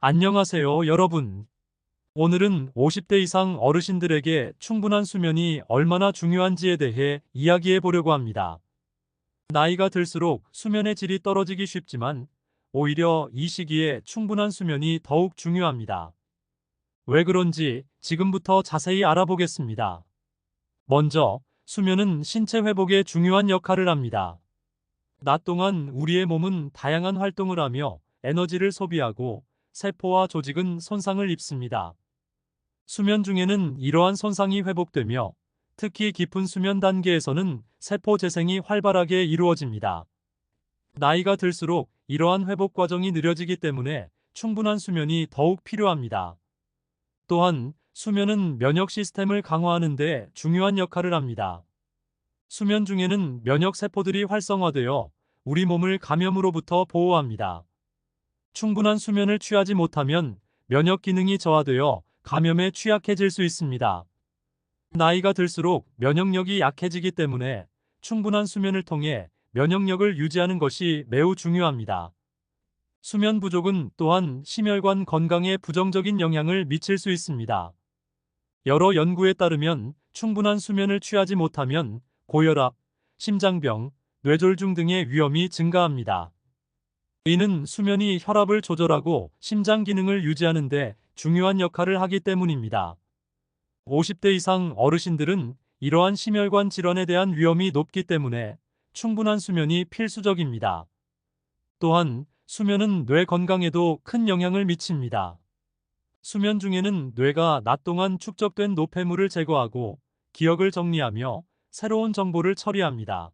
안녕하세요, 여러분. 오늘은 50대 이상 어르신들에게 충분한 수면이 얼마나 중요한지에 대해 이야기해 보려고 합니다. 나이가 들수록 수면의 질이 떨어지기 쉽지만 오히려 이 시기에 충분한 수면이 더욱 중요합니다. 왜 그런지 지금부터 자세히 알아보겠습니다. 먼저, 수면은 신체 회복에 중요한 역할을 합니다. 낮 동안 우리의 몸은 다양한 활동을 하며 에너지를 소비하고 세포와 조직은 손상을 입습니다. 수면 중에는 이러한 손상이 회복되며 특히 깊은 수면 단계에서는 세포 재생이 활발하게 이루어집니다. 나이가 들수록 이러한 회복 과정이 느려지기 때문에 충분한 수면이 더욱 필요합니다. 또한 수면은 면역 시스템을 강화하는 데 중요한 역할을 합니다. 수면 중에는 면역 세포들이 활성화되어 우리 몸을 감염으로부터 보호합니다. 충분한 수면을 취하지 못하면 면역 기능이 저하되어 감염에 취약해질 수 있습니다. 나이가 들수록 면역력이 약해지기 때문에 충분한 수면을 통해 면역력을 유지하는 것이 매우 중요합니다. 수면 부족은 또한 심혈관 건강에 부정적인 영향을 미칠 수 있습니다. 여러 연구에 따르면 충분한 수면을 취하지 못하면 고혈압, 심장병, 뇌졸중 등의 위험이 증가합니다. 이는 수면이 혈압을 조절하고 심장 기능을 유지하는 데 중요한 역할을 하기 때문입니다. 50대 이상 어르신들은 이러한 심혈관 질환에 대한 위험이 높기 때문에 충분한 수면이 필수적입니다. 또한 수면은 뇌 건강에도 큰 영향을 미칩니다. 수면 중에는 뇌가 낮 동안 축적된 노폐물을 제거하고 기억을 정리하며 새로운 정보를 처리합니다.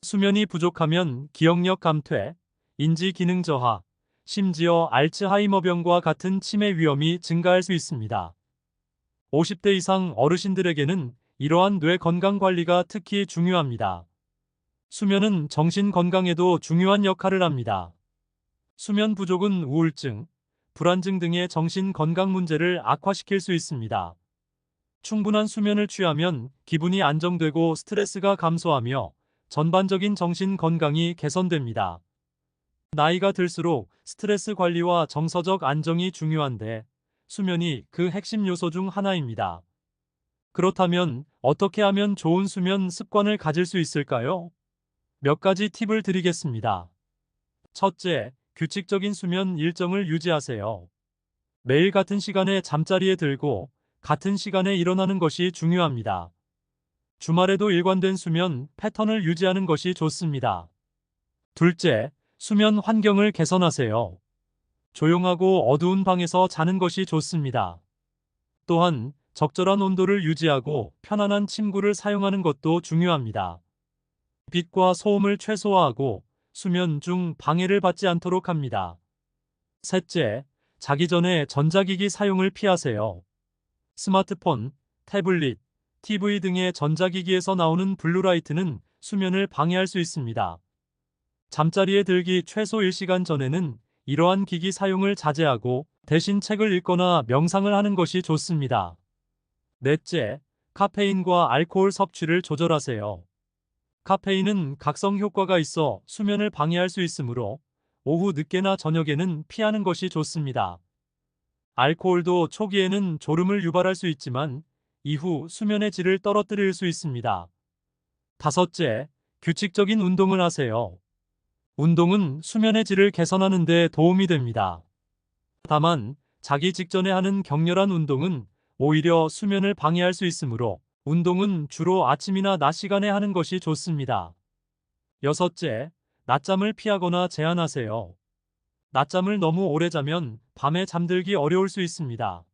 수면이 부족하면 기억력 감퇴, 인지 기능 저하, 심지어 알츠하이머병과 같은 치매 위험이 증가할 수 있습니다. 50대 이상 어르신들에게는 이러한 뇌 건강 관리가 특히 중요합니다. 수면은 정신 건강에도 중요한 역할을 합니다. 수면 부족은 우울증, 불안증 등의 정신 건강 문제를 악화시킬 수 있습니다. 충분한 수면을 취하면 기분이 안정되고 스트레스가 감소하며 전반적인 정신 건강이 개선됩니다. 나이가 들수록 스트레스 관리와 정서적 안정이 중요한데 수면이 그 핵심 요소 중 하나입니다. 그렇다면 어떻게 하면 좋은 수면 습관을 가질 수 있을까요? 몇 가지 팁을 드리겠습니다. 첫째, 규칙적인 수면 일정을 유지하세요. 매일 같은 시간에 잠자리에 들고 같은 시간에 일어나는 것이 중요합니다. 주말에도 일관된 수면 패턴을 유지하는 것이 좋습니다. 둘째, 수면 환경을 개선하세요. 조용하고 어두운 방에서 자는 것이 좋습니다. 또한 적절한 온도를 유지하고 편안한 침구를 사용하는 것도 중요합니다. 빛과 소음을 최소화하고 수면 중 방해를 받지 않도록 합니다. 셋째, 자기 전에 전자기기 사용을 피하세요. 스마트폰, 태블릿, TV 등의 전자기기에서 나오는 블루라이트는 수면을 방해할 수 있습니다. 잠자리에 들기 최소 1시간 전에는 이러한 기기 사용을 자제하고 대신 책을 읽거나 명상을 하는 것이 좋습니다. 넷째, 카페인과 알코올 섭취를 조절하세요. 카페인은 각성 효과가 있어 수면을 방해할 수 있으므로 오후 늦게나 저녁에는 피하는 것이 좋습니다. 알코올도 초기에는 졸음을 유발할 수 있지만 이후 수면의 질을 떨어뜨릴 수 있습니다. 다섯째, 규칙적인 운동을 하세요. 운동은 수면의 질을 개선하는 데 도움이 됩니다. 다만, 자기 직전에 하는 격렬한 운동은 오히려 수면을 방해할 수 있으므로 운동은 주로 아침이나 낮 시간에 하는 것이 좋습니다. 여섯째, 낮잠을 피하거나 제한하세요. 낮잠을 너무 오래 자면 밤에 잠들기 어려울 수 있습니다.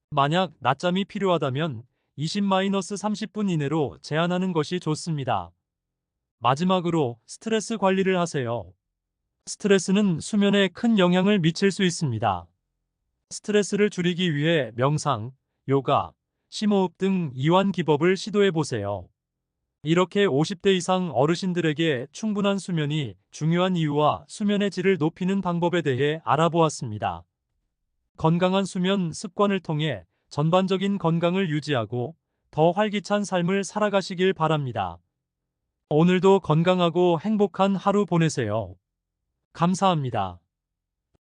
만약 낮잠이 필요하다면 20-30분 이내로 제한하는 것이 좋습니다. 마지막으로 스트레스 관리를 하세요. 스트레스는 수면에 큰 영향을 미칠 수 있습니다. 스트레스를 줄이기 위해 명상, 요가, 심호흡 등 이완 기법을 시도해 보세요. 이렇게 50대 이상 어르신들에게 충분한 수면이 중요한 이유와 수면의 질을 높이는 방법에 대해 알아보았습니다. 건강한 수면 습관을 통해 전반적인 건강을 유지하고 더 활기찬 삶을 살아가시길 바랍니다. 오늘도 건강하고 행복한 하루 보내세요. 감사합니다.